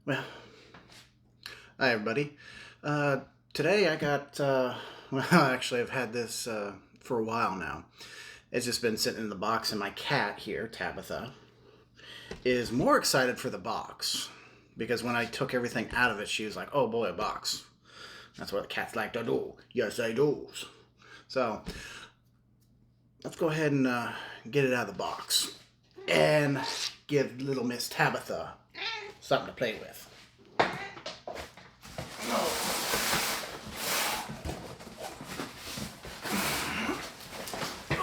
Well, hi everybody. Today I got, well, actually I've had this for a while now. It's just been sitting in the box, and my cat here, Tabitha, is more excited for the box. Because when I took everything out of it, she was like, oh boy, a box. That's what cats like to do. Yes, they do. So, let's go ahead and get it out of the box. And give little Miss Tabitha something to play with.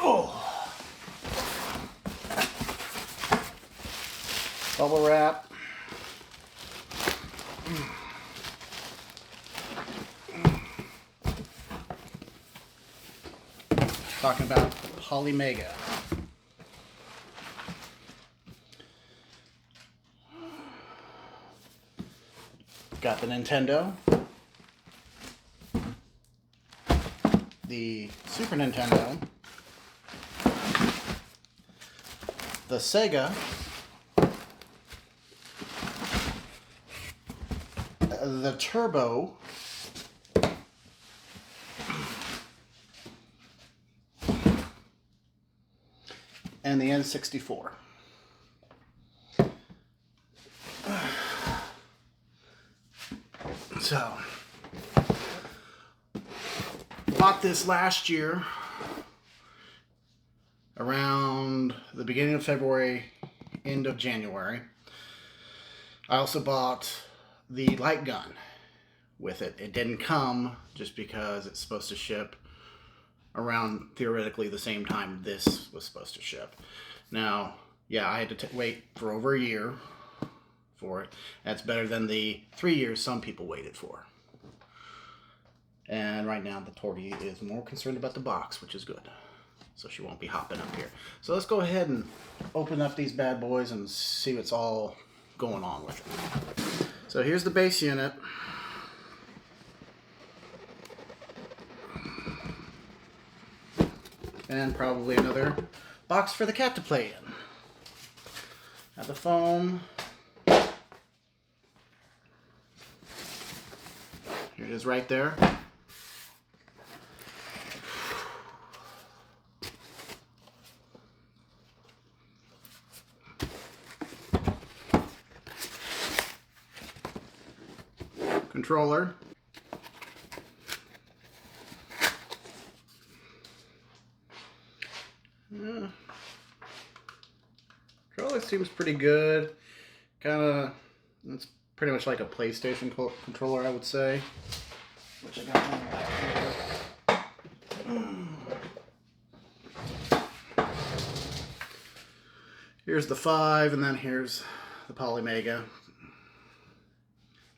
Oh, bubble wrap. Talking about Ploymega. Got the Nintendo, the Super Nintendo, the Sega, the Turbo, and the N64. So, bought this last year around the beginning of February, end of January. I also bought the light gun with it. It didn't come just because it's supposed to ship around theoretically the same time this was supposed to ship. Now, yeah, I had to wait for over a year for it. That's better than the 3 years some people waited for. And right now the Tortie is more concerned about the box, which is good. So she won't be hopping up here. So let's go ahead and open up these bad boys and see what's all going on with it. So here's the base unit. And probably another box for the cat to play in. Got the phone. Here it is right there. Controller. Controller seems pretty good. Kind of, it's pretty much like a PlayStation controller, I would say. Which I got one back here. Here's the 5, and then here's the Ploymega.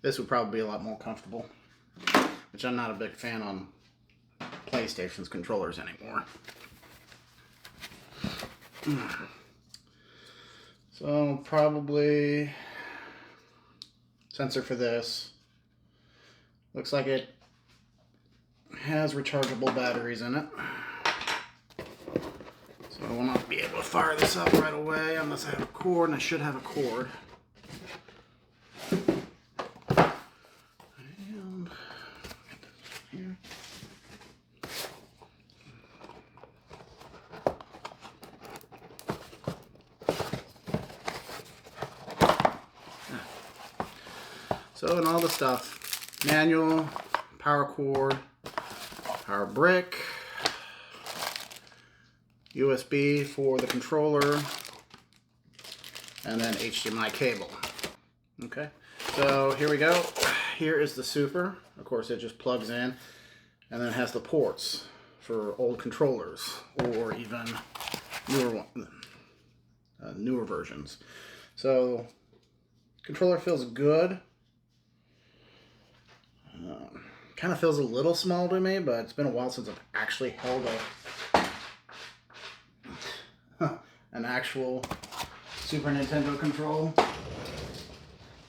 This would probably be a lot more comfortable, which I'm not a big fan on PlayStation's controllers anymore. So probably sensor for this. Looks like it has rechargeable batteries in it. So I will not be able to fire this up right away unless I have a cord, and I should have a cord. And here. So, and all the stuff. Manual, power cord, power brick, USB for the controller, and then HDMI cable. Okay, so here we go. Here is the Super. Of course, it just plugs in, and then it has the ports for old controllers or even newer versions. So, controller feels good. Kind of feels a little small to me, but it's been a while since I've actually held an actual Super Nintendo control.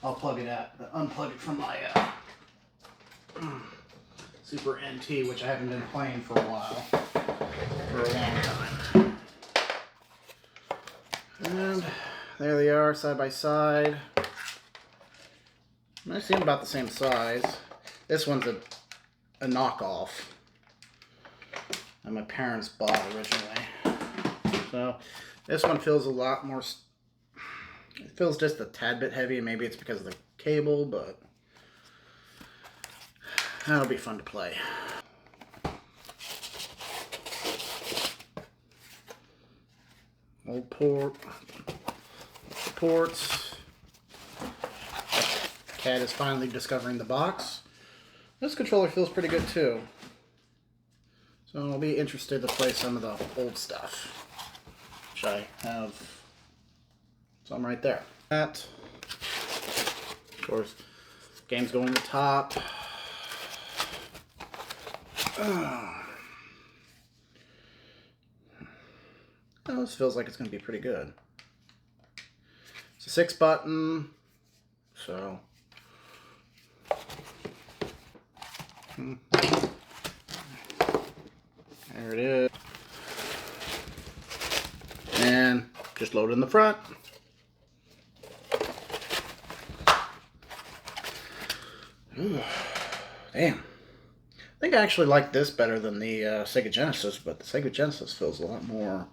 I'll plug it out, unplug it from my Super NT, which I haven't been playing for a while, for a long time. And there they are, side by side. They seem about the same size. This one's a knockoff that my parents bought originally. So this one feels a lot more, it feels just a tad bit heavy. Maybe it's because of the cable, but that'll be fun to play. Old ports. Cat is finally discovering the box. This controller feels pretty good too. So I'll be interested to play some of the old stuff, which I have some right there. That, of course, games go on the top. Oh, this feels like it's going to be pretty good. It's a 6-button, so there it is. And just load it in the front. Ooh, damn. I think I actually like this better than the Sega Genesis, but the Sega Genesis feels a lot more,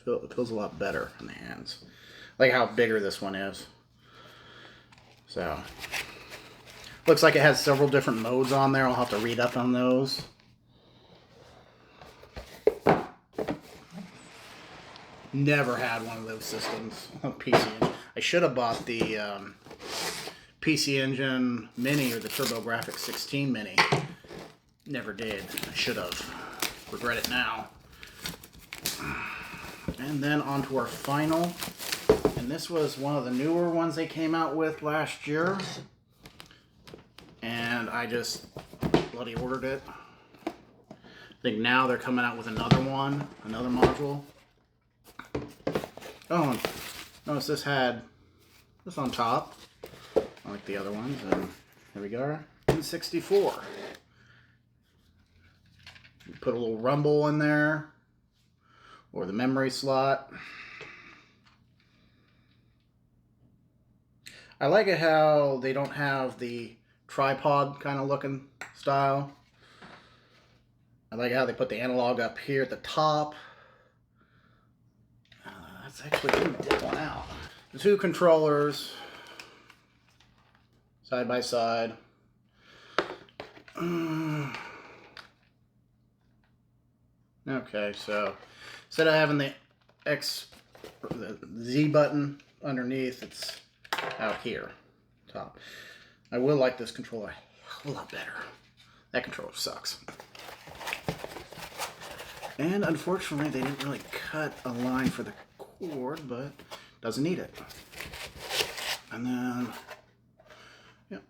it feels a lot better in the hands. I like how bigger this one is. So, looks like it has several different modes on there. I'll have to read up on those. Never had one of those systems on PC. I should have bought the PC Engine Mini or the TurboGrafx 16 Mini. Never did. I should have. Regret it now. And then on to our final. And this was one of the newer ones they came out with last year. And I just bloody ordered it. I think now they're coming out with another one, another module. Oh, and notice this had this on top, like the other ones, and there we go, N64. You put a little rumble in there, or the memory slot. I like it how they don't have the tripod kind of looking style. I like how they put the analog up here at the top. That's actually going to dip one out. The two controllers, side by side. Okay, so instead of having the X, or the Z button underneath, it's out here, top. I will like this controller a lot better. That controller sucks. And unfortunately, they didn't really cut a line for the cord, but doesn't need it. And then, yep.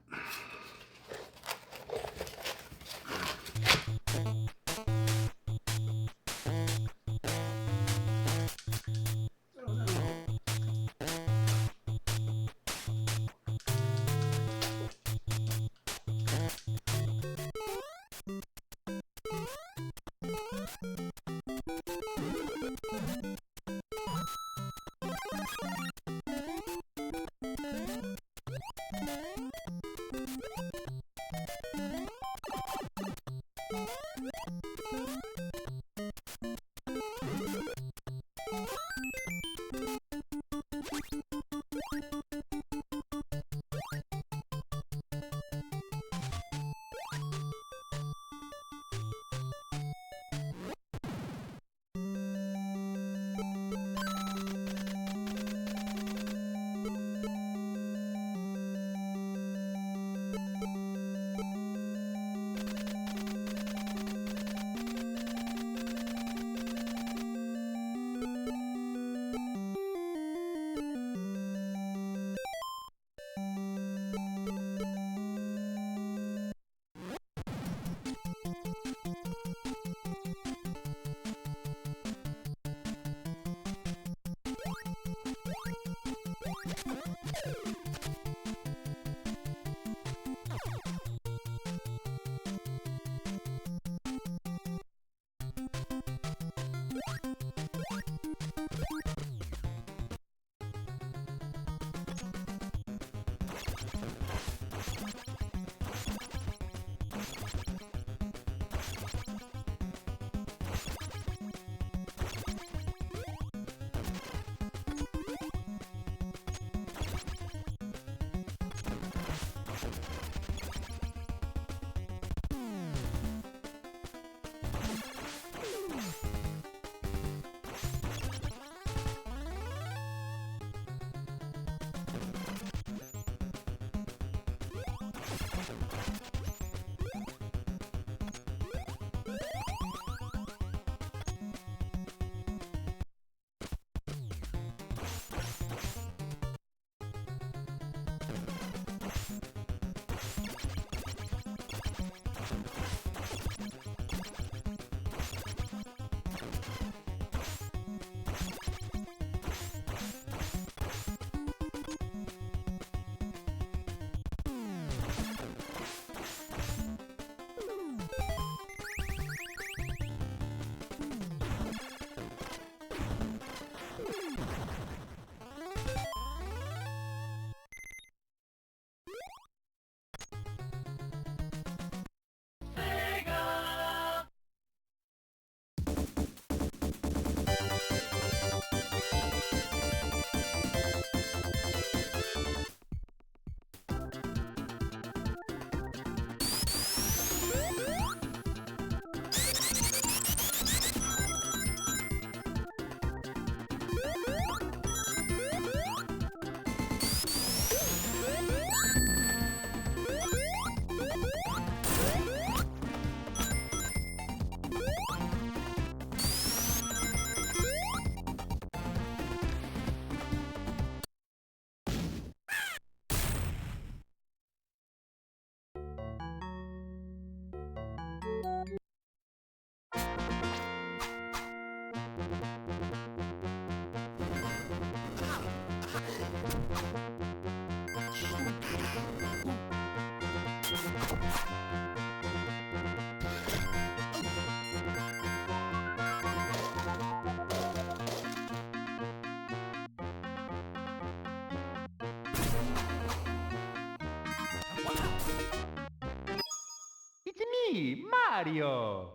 It's me, Mario!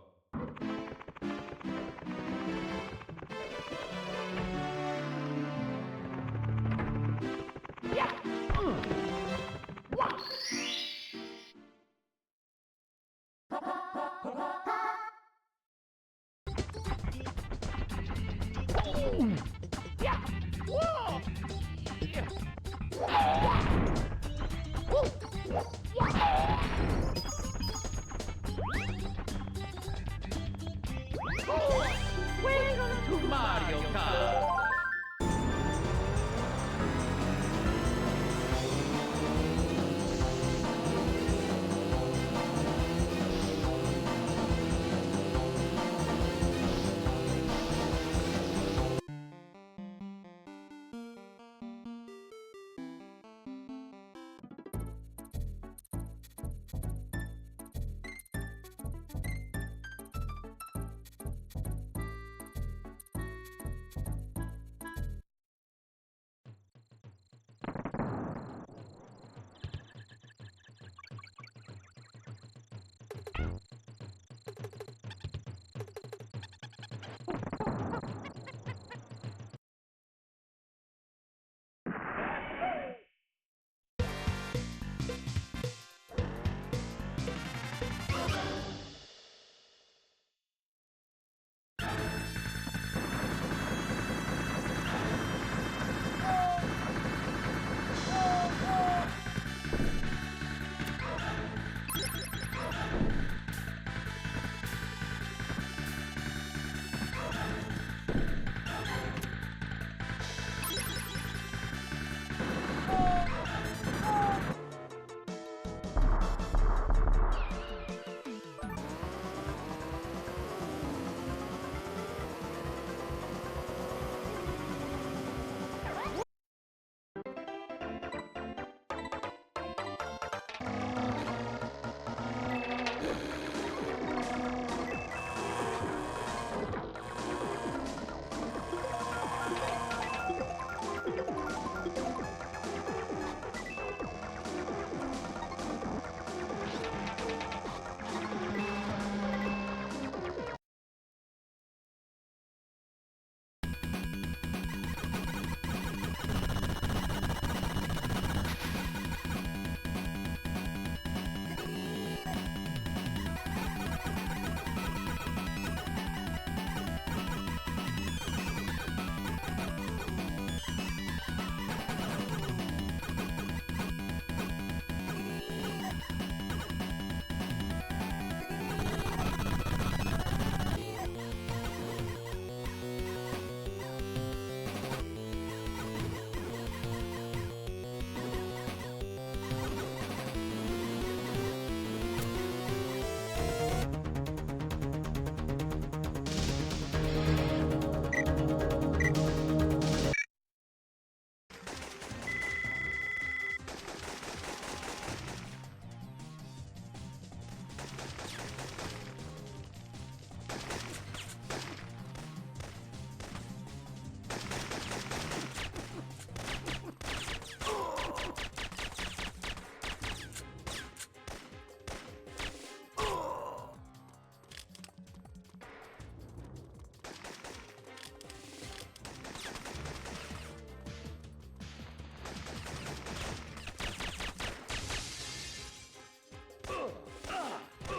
Welcome to Mario Kart!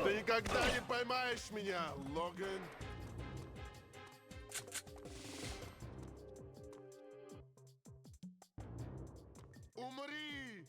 Ты никогда не поймаешь меня, Логан. Умри!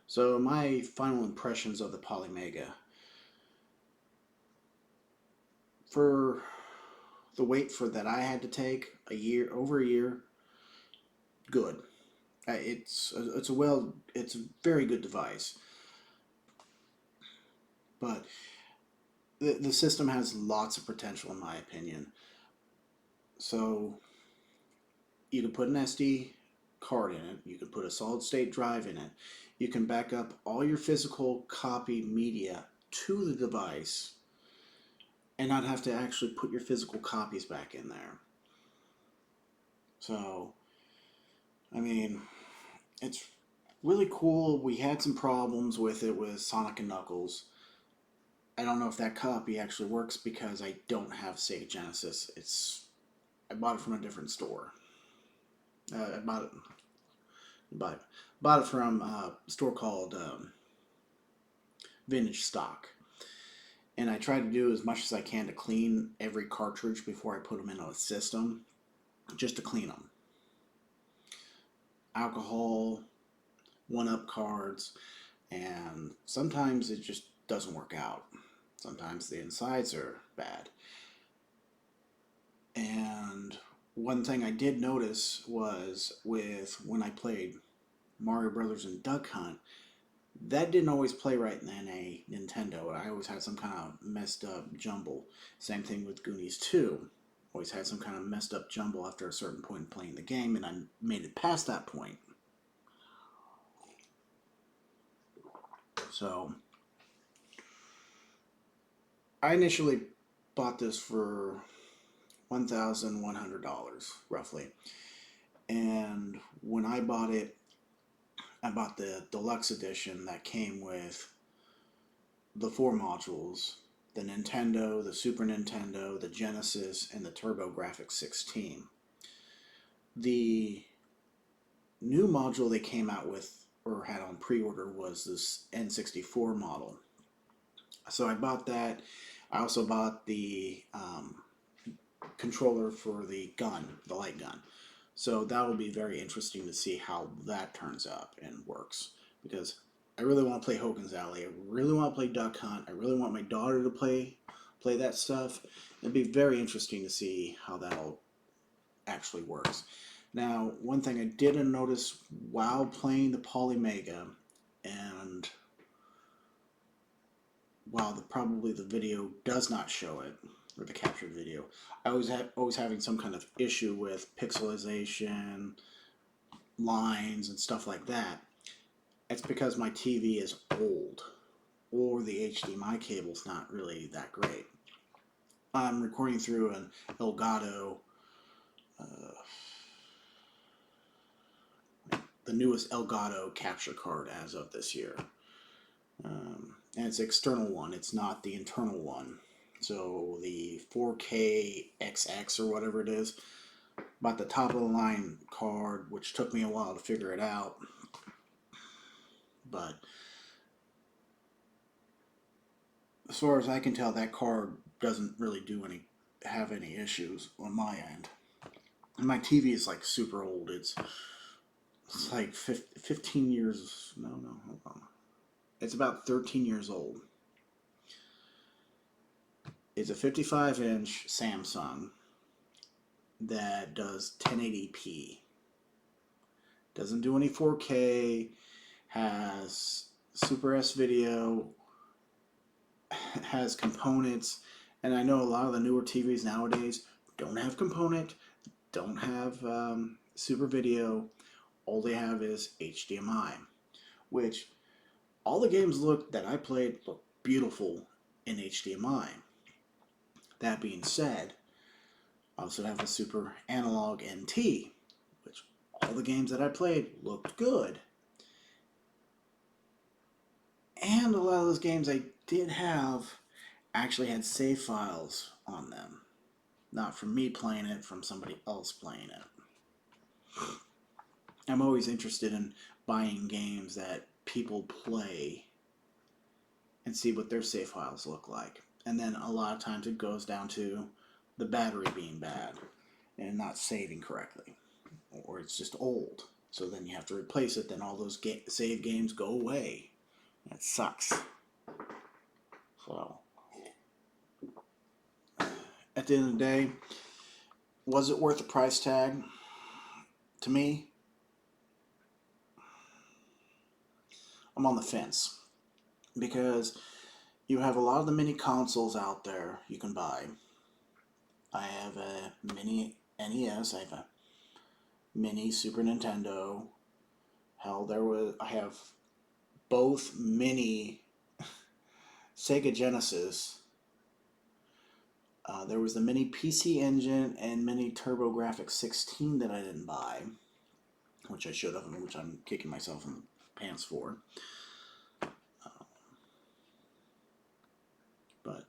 So my final impressions of the Polymega. For the wait for that I had to take over a year, good. It's a very good device, but the system has lots of potential in my opinion. So you can put an SD card in it, you can put a solid state drive in it, you can back up all your physical copy media to the device and not have to actually put your physical copies back in there. So, I mean, it's really cool. We had some problems with it with Sonic and Knuckles. I don't know if that copy actually works because I don't have Sega Genesis. I bought it from a different store. I bought it from a store called Vintage Stock, and I try to do as much as I can to clean every cartridge before I put them in a system, just to clean them. Alcohol, one-up cards, and sometimes it just doesn't work out. Sometimes the insides are bad. And one thing I did notice was when I played Mario Brothers and Duck Hunt, that didn't always play right in a Nintendo. I always had some kind of messed up jumble. Same thing with Goonies 2. Always had some kind of messed up jumble after a certain point in playing the game, and I made it past that point. So, I initially bought this for $1,100, roughly. And when I bought it, I bought the deluxe edition that came with the 4 modules: the Nintendo, the Super Nintendo, the Genesis, and the TurboGrafx 16. The new module they came out with or had on pre-order was this N64 model. So I bought that. I also bought the controller for the gun, the light gun. So that will be very interesting to see how that turns up and works, because I really want to play Hogan's Alley. I really want to play Duck Hunt. I really want my daughter to play that stuff. It'd be very interesting to see how that all actually works. Now, one thing I didn't notice while playing the Polymega, and while probably the video does not show it, or the captured video, I was always having some kind of issue with pixelization, lines, and stuff like that. It's because my TV is old, or the HDMI cable's not really that great. I'm recording through an Elgato, the newest Elgato capture card as of this year. And it's an external one, it's not the internal one. So the 4K XX or whatever it is, bought the top of the line card, which took me a while to figure it out. But as far as I can tell, that card doesn't really have any issues on my end. And my TV is like super old. It's like 15 years. No, hold on. It's about 13 years old. It's a 55-inch Samsung that does 1080p. Doesn't do any 4K. Has Super S video. Has components. And I know a lot of the newer TVs nowadays don't have component, don't have Super Video. All they have is HDMI, which all the games that I played look beautiful in HDMI. That being said, I also have a Super Analog NT, which all the games that I played looked good. And a lot of those games I did have actually had save files on them. Not from me playing it, from somebody else playing it. I'm always interested in buying games that people play and see what their save files look like. And then a lot of times it goes down to the battery being bad and not saving correctly, or it's just old. So then you have to replace it. Then all those save games go away. That sucks. So at the end of the day, was it worth the price tag? To me, I'm on the fence because you have a lot of the mini consoles out there you can buy. I have a mini NES. I have a mini Super Nintendo. Hell, I have both mini Sega Genesis. There was the mini PC Engine and mini TurboGrafx 16 that I didn't buy, which I should have, and which I'm kicking myself in the pants for. But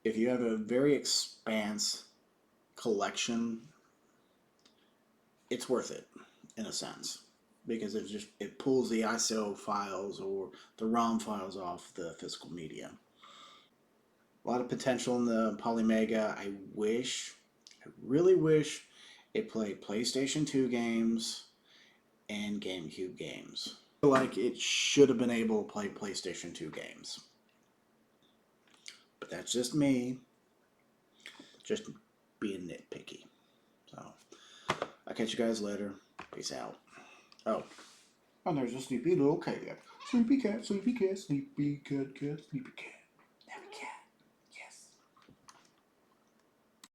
if you have a very expansive collection, it's worth it in a sense, because it pulls the ISO files or the ROM files off the physical media. A lot of potential in the Polymega. I really wish it played PlayStation 2 games and GameCube games. I feel like it should have been able to play PlayStation 2 games. But that's just me, just being nitpicky. So, I'll catch you guys later. Peace out. Oh, and there's a sleepy little cat. Sleepy cat, sleepy cat, sleepy cat, sleepy cat.